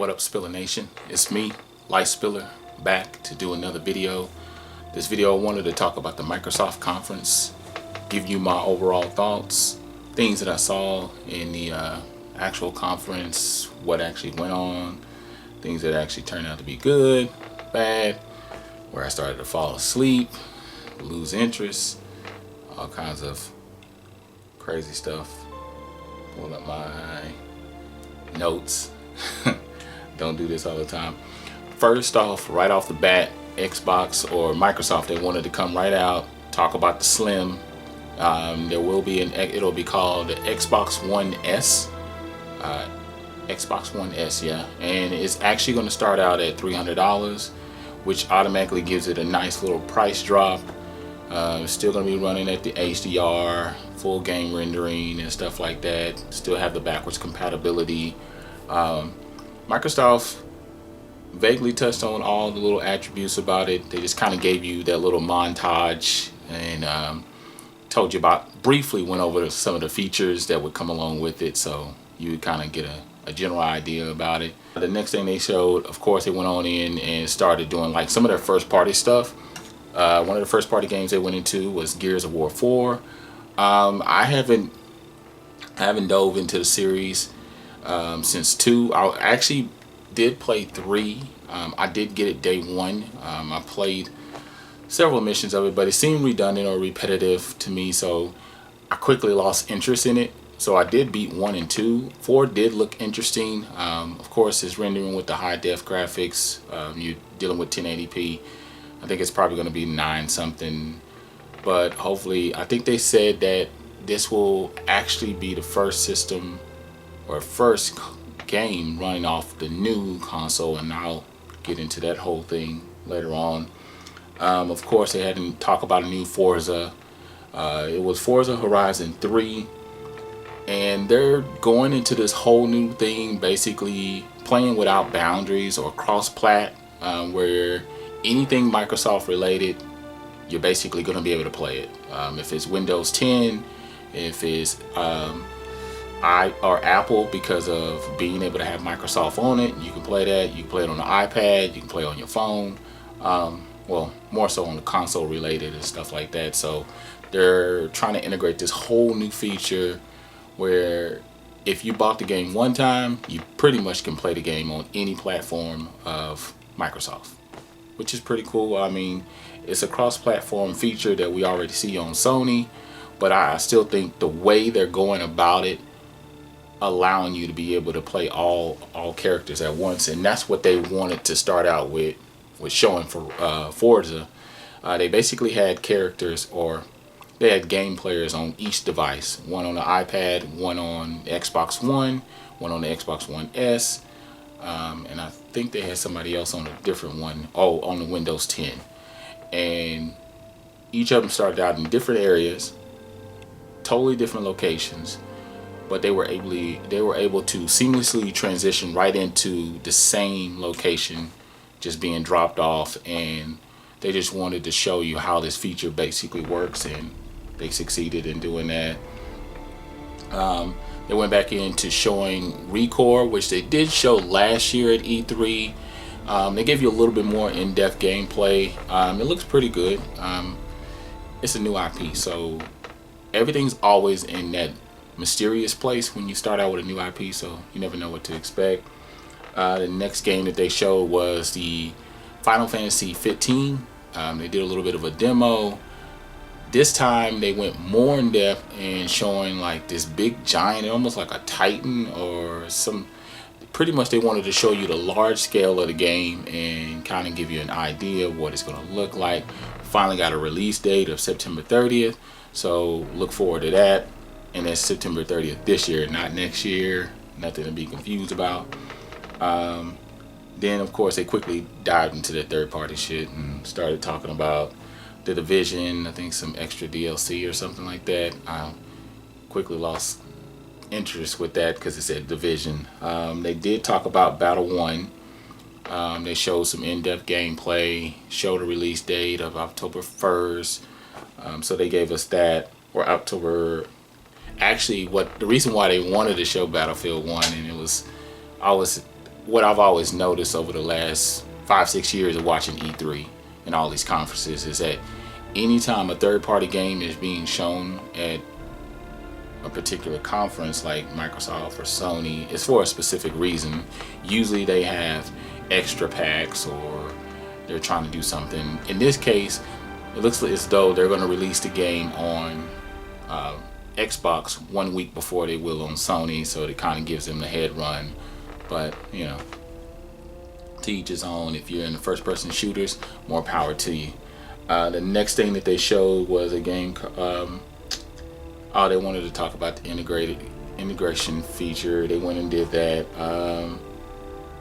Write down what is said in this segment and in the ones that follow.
What up, Spiller Nation? It's me, Light Spiller, back to do another video. This video I wanted to talk about the Microsoft conference, give you my overall thoughts, things that I saw in the actual conference, what actually went on, things that actually turned out to be good, bad, where I started to fall asleep, lose interest, all kinds of crazy stuff. Pull up my notes. Don't do this all the time. First off, right off the bat, Xbox or Microsoft, they wanted to come right out, talk about the Slim. There will be it'll be called the Xbox One S. Xbox One S, yeah. And it's actually going to start out at $300, which automatically gives it a nice little price drop. It's still going to be running at the HDR, full game rendering and stuff like that. Still have the backwards compatibility. Microsoft vaguely touched on all the little attributes about it. They just kind of gave you that little montage and told you about, briefly went over some of the features that would come along with it, so you would kind of get a general idea about it. The next thing they showed, of course, they went on in and started doing like some of their first party stuff. One of the first party games they went into was Gears of War 4. I haven't dove into the series since 2. I actually did play 3. I did get it day 1. I played several missions of it, but it seemed redundant or repetitive to me, so I quickly lost interest in it. So I did beat 1 and 2. 4 did look interesting. Of course, it's rendering with the high def graphics. You're dealing with 1080p. I think it's probably going to be 9 something, but hopefully, I think they said that this will actually be the first system or first game running off the new console, and I'll get into that whole thing later on. Of course, they hadn't talked about a new Forza. It was Forza Horizon 3, and they're going into this whole new thing, basically playing without boundaries or cross-plat, where anything Microsoft related, you're basically going to be able to play it. If it's Windows 10, if it's or Apple, because of being able to have Microsoft on it, you can play that. You can play it on the iPad, you can play it on your phone. Well, more so on the console related and stuff like that. So they're trying to integrate this whole new feature where if you bought the game one time, you pretty much can play the game on any platform of Microsoft, which is pretty cool. I mean, it's a cross-platform feature that we already see on Sony, but I still think the way they're going about it, allowing you to be able to play all characters at once, and that's what they wanted to start out with showing for Forza. They basically had characters, or they had game players on each device, one on the iPad, one on Xbox One, one on the Xbox One S, and I think they had somebody else on a different one, on the Windows 10. And each of them started out in different areas, totally different locations, but they were able to seamlessly transition right into the same location, just being dropped off, and they just wanted to show you how this feature basically works, and they succeeded in doing that. They went back into showing ReCore, which they did show last year at E3. They gave you a little bit more in-depth gameplay. It looks pretty good. It's a new IP, so everything's always in that mysterious place when you start out with a new IP, so you never know what to expect. The next game that they showed was the Final Fantasy 15. They did a little bit of a demo. This time they went more in depth and showing like this big giant, almost like a Titan or some. Pretty much they wanted to show you the large scale of the game and kind of give you an idea of what it's going to look like. Finally got a release date of September 30th, so look forward to that. And that's September 30th this year, not next year. Nothing to be confused about. Then of course they quickly dived into the third party shit and started talking about The Division, I think some extra DLC or something like that. I quickly lost interest with that because it said Division. They did talk about Battle 1. They showed some in-depth gameplay, showed a release date of October 1st. So they gave us that, or October. Actually, the reason why they wanted to show Battlefield 1, and I was what I've always noticed over the last 5-6 years of watching E3 and all these conferences is that anytime a third-party game is being shown at a particular conference like Microsoft or Sony, it's for a specific reason. Usually they have extra packs or they're trying to do something. In this case, it looks as though they're going to release the game on Xbox 1 week before they will on Sony, so it kind of gives them the head run. But you know, to each his own. If you're in the first person shooters, more power to you. The next thing that they showed was a game. They wanted to talk about the integration feature. They went and did that.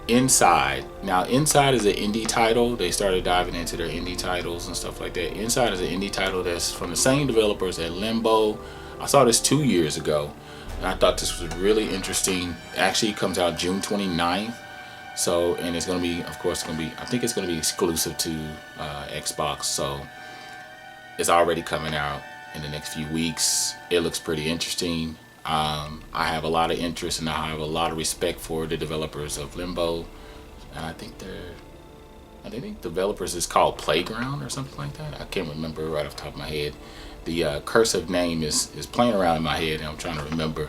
Inside. Now, Inside is an indie title. They started diving into their indie titles and stuff like that. Inside is an indie title that's from the same developers at Limbo. I saw this 2 years ago, and I thought this was really interesting. It actually comes out June 29th. So, and it's going to be, of course, I think it's going to be exclusive to Xbox. So, it's already coming out in the next few weeks. It looks pretty interesting. I have a lot of interest and I have a lot of respect for the developers of Limbo. And I think the developers is called Playground or something like that. I can't remember right off the top of my head. The cursive name is playing around in my head and I'm trying to remember.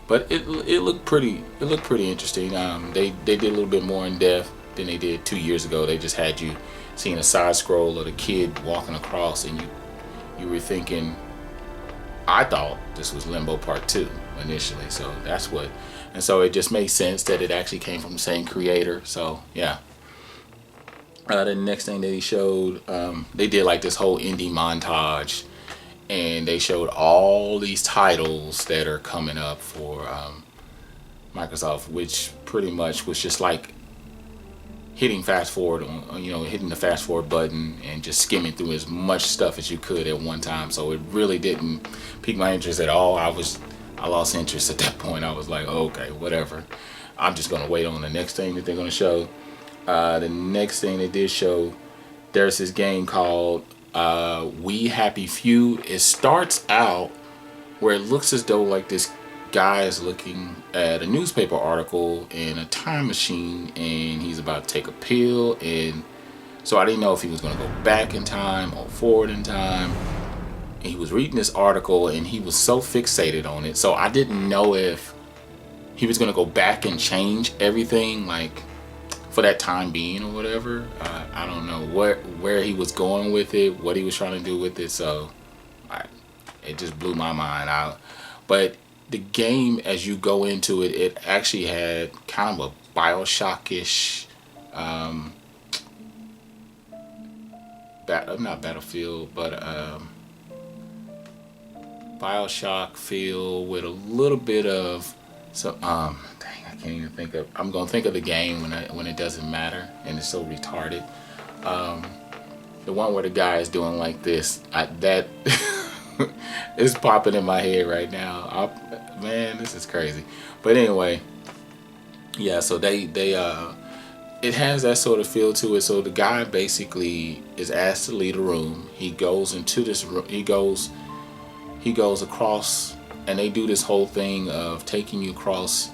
But it looked pretty interesting. They did a little bit more in depth than they did 2 years ago. They just had you seeing a side scroll of the kid walking across and you were thinking, I thought this was Limbo Part 2 initially, so that's what, and so it just makes sense that it actually came from the same creator. So yeah. The next thing that he showed, they did like this whole indie montage, and they showed all these titles that are coming up for Microsoft, which pretty much was just like hitting fast forward on, hitting the fast forward button and just skimming through as much stuff as you could at one time. So it really didn't pique my interest at all. I lost interest at that point. I was like, okay, whatever. I'm just gonna wait on the next thing that they're gonna show. The next thing they did show, there's this game called We Happy Few. It starts out where it looks as though like this guy is looking at a newspaper article in a time machine and he's about to take a pill, and so I didn't know if he was going to go back in time or forward in time. And he was reading this article and he was so fixated on it, so I didn't know if he was going to go back and change everything like for that time being or whatever. I don't know where he was going with it, what he was trying to do with it, so it just blew my mind out. But the game, as you go into it, it actually had kind of a Bioshock-ish, not Battlefield, but Bioshock feel with a little bit of some. Dang, I can't even think of. I'm gonna think of the game when it doesn't matter and it's so retarded. The one where the guy is doing like this, that is popping in my head right now. Man, this is crazy. But anyway, yeah. So it has that sort of feel to it. So the guy basically is asked to leave a room. He goes into this room. He goes across, and they do this whole thing of taking you across,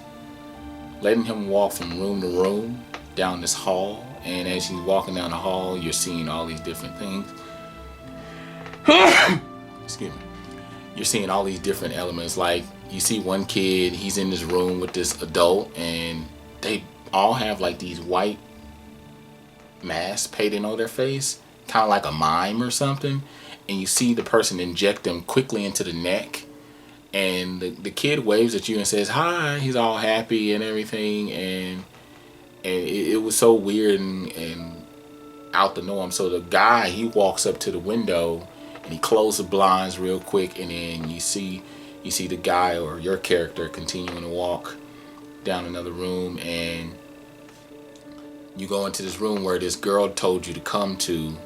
letting him walk from room to room down this hall. And as he's walking down the hall, you're seeing all these different things. Excuse me. You're seeing all these different elements. Like you see one kid, he's in this room with this adult, and they all have like these white masks painted on their face, kind of like a mime or something. And you see the person inject them quickly into the neck, and the kid waves at you and says hi. He's all happy and everything, and it was so weird and out the norm. So the guy, he walks up to the window and he closes the blinds real quick, and then you see the guy or your character continuing to walk down another room, and you go into this room where this girl told you to come to,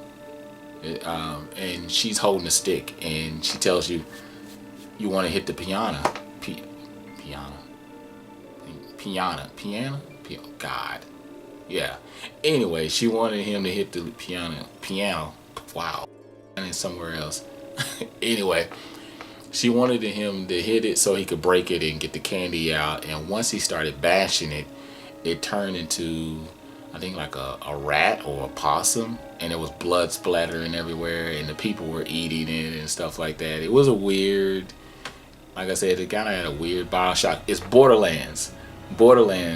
and she's holding a stick, and she tells you want to hit the piano. God, yeah. Anyway, she wanted him to hit the piano. Wow, and somewhere else. Anyway, she wanted him to hit it so he could break it and get the candy out. And once he started bashing it, it turned into, I think, like a rat or a possum, and there was blood splattering everywhere, and the people were eating it and stuff like that. It was a weird, like I said, it kind of had a weird Bioshock. It's Borderlands,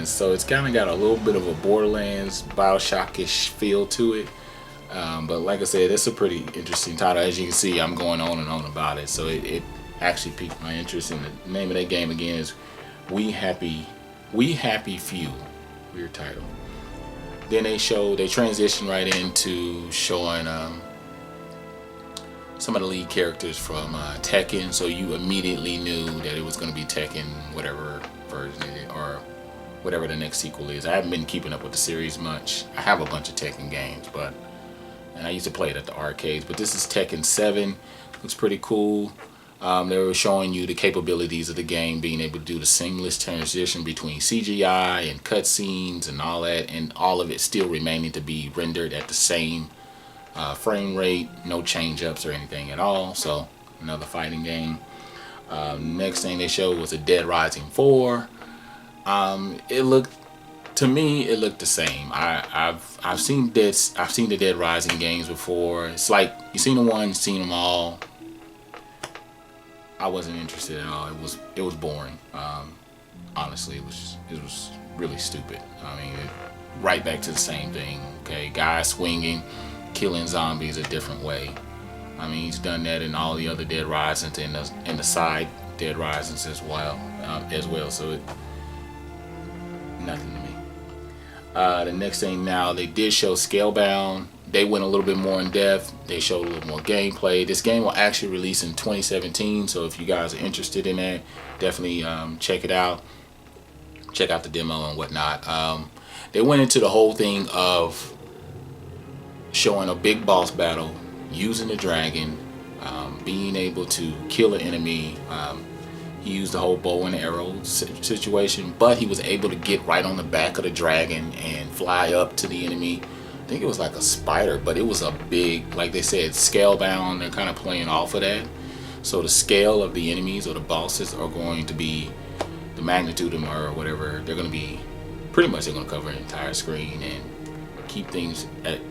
so it's kind of got a little bit of a Borderlands Bioshockish feel to it. But like I said, it's a pretty interesting title. As you can see, I'm going on and on about it, so it actually piqued my interest. And the name of that game again is We Happy Few. Weird title. Then they transitioned right into showing some of the lead characters from Tekken, so you immediately knew that it was going to be Tekken, whatever version or whatever the next sequel is. I haven't been keeping up with the series much. I have a bunch of Tekken games, and I used to play it at the arcades, but this is Tekken 7. Looks pretty cool. They were showing you the capabilities of the game, being able to do the seamless transition between CGI and cutscenes and all that, and all of it still remaining to be rendered at the same frame rate, no change ups or anything at all. So another fighting game. Next thing they showed was a Dead Rising 4. It looked the same. I've seen the Dead Rising games before. It's like you seen the one, seen them all. I wasn't interested at all. It was boring. Honestly, it was really stupid. I mean, right back to the same thing. Okay, guys swinging, killing zombies a different way. I mean, he's done that in all the other Dead Risings and the side Dead Risings as well. So nothing to me. The next thing now, they did show Scalebound. They went a little bit more in depth. They showed a little more gameplay. This game will actually release in 2017, so if you guys are interested in that, definitely check it out. Check out the demo and whatnot. They went into the whole thing of showing a big boss battle, using the dragon, being able to kill an enemy. He used the whole bow and arrow situation, but he was able to get right on the back of the dragon and fly up to the enemy. I think it was like a spider, but it was a big, like they said, scalebound. They're kind of playing off of that. So the scale of the enemies or the bosses are going to be the magnitude of them or whatever. They're going to be pretty much, they're going to cover an entire screen and keep things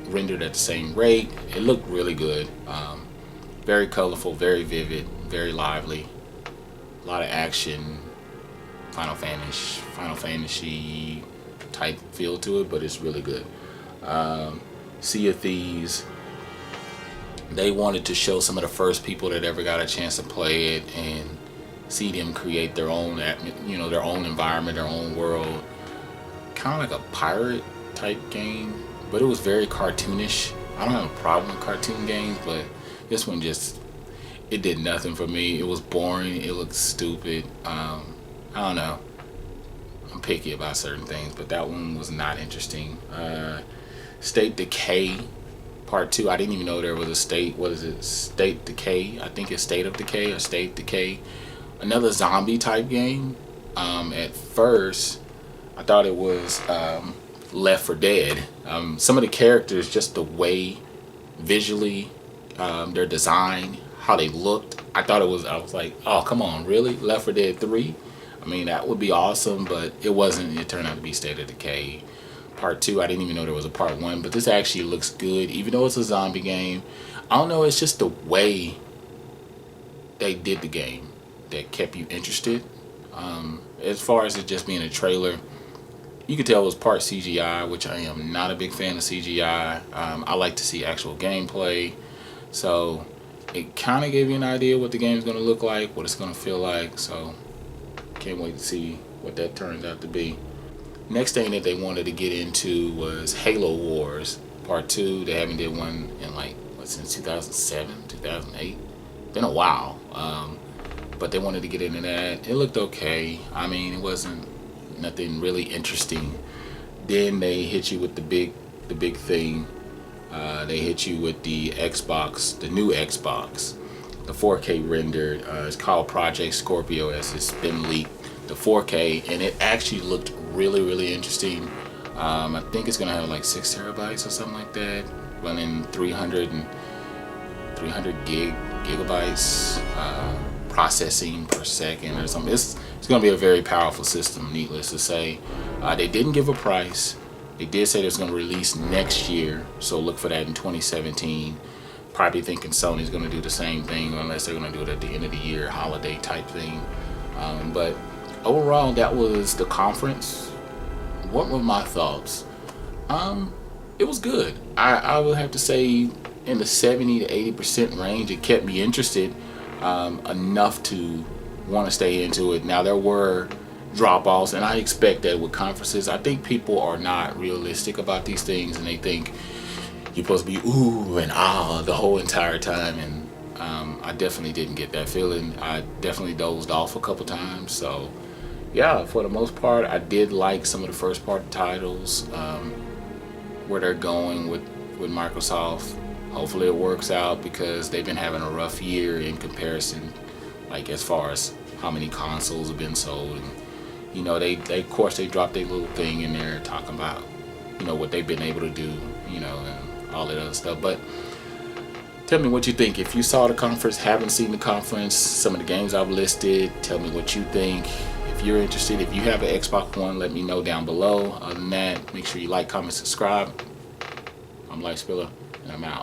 rendered at the same rate. It looked really good. Very colorful, very vivid, very lively. A lot of action, Final Fantasy type feel to it, but it's really good. Sea of Thieves, they wanted to show some of the first people that ever got a chance to play it and see them create their own, their own environment, their own world. Kind of like a pirate type game, but it was very cartoonish. I don't have a problem with cartoon games, but this one it did nothing for me. It was boring. It looked stupid. I don't know. I'm picky about certain things, but that one was not interesting. State Decay Part 2. I didn't even know there was a state. What is it? State Decay. I think it's State of Decay or State Decay. Another zombie type game. At first, I thought it was Left 4 Dead. Some of the characters, just the way visually, their design, how they looked, I was like, oh, come on, really? Left 4 Dead 3? I mean, that would be awesome, but it wasn't. It turned out to be State of Decay Part 2. I didn't even know there was a Part 1, but this actually looks good, even though it's a zombie game. I don't know, it's just the way they did the game that kept you interested. As far as it just being a trailer, you could tell it was part CGI, which I am not a big fan of CGI. I like to see actual gameplay. So it kind of gave you an idea what the game is going to look like, what it's going to feel like. So can't wait to see what that turns out to be. Next thing that they wanted to get into was Halo Wars Part 2. They haven't did one in since 2007, 2008. Been a while. But they wanted to get into that. It looked okay. I mean, it wasn't nothing really interesting. Then they hit you with the big thing. They hit you with the Xbox, the new Xbox, the 4K rendered. It's called Project Scorpio, as it's been leaked. The 4K, and it actually looked really, really interesting. I think it's gonna have like 6 terabytes or something like that, running 300 gigabytes processing per second or something. It's going to be a very powerful system, needless to say. They didn't give a price. They did say it's going to release next year, so look for that in 2017. Probably thinking Sony's going to do the same thing, unless they're going to do it at the end of the year, holiday type thing. But overall, that was the conference. What were my thoughts? It was good. I would have to say in the 70 to 80% range. It kept me interested enough to want to stay into it. Now, there were drop offs, and I expect that with conferences. I think people are not realistic about these things, and they think you're supposed to be ooh and ah the whole entire time. And I definitely didn't get that feeling. I definitely dozed off a couple times. So, yeah, for the most part, I did like some of the first part titles, where they're going with Microsoft. Hopefully it works out, because they've been having a rough year in comparison, like as far as how many consoles have been sold. And they of course they dropped their little thing in there talking about what they've been able to do, and all that other stuff. But tell me what you think. If you saw the conference, haven't seen the conference, some of the games I've listed, tell me what you think. If you're interested, if you have an Xbox One, let me know down below. Other than that, make sure you like, comment, subscribe. I'm Life Spiller, and I'm out.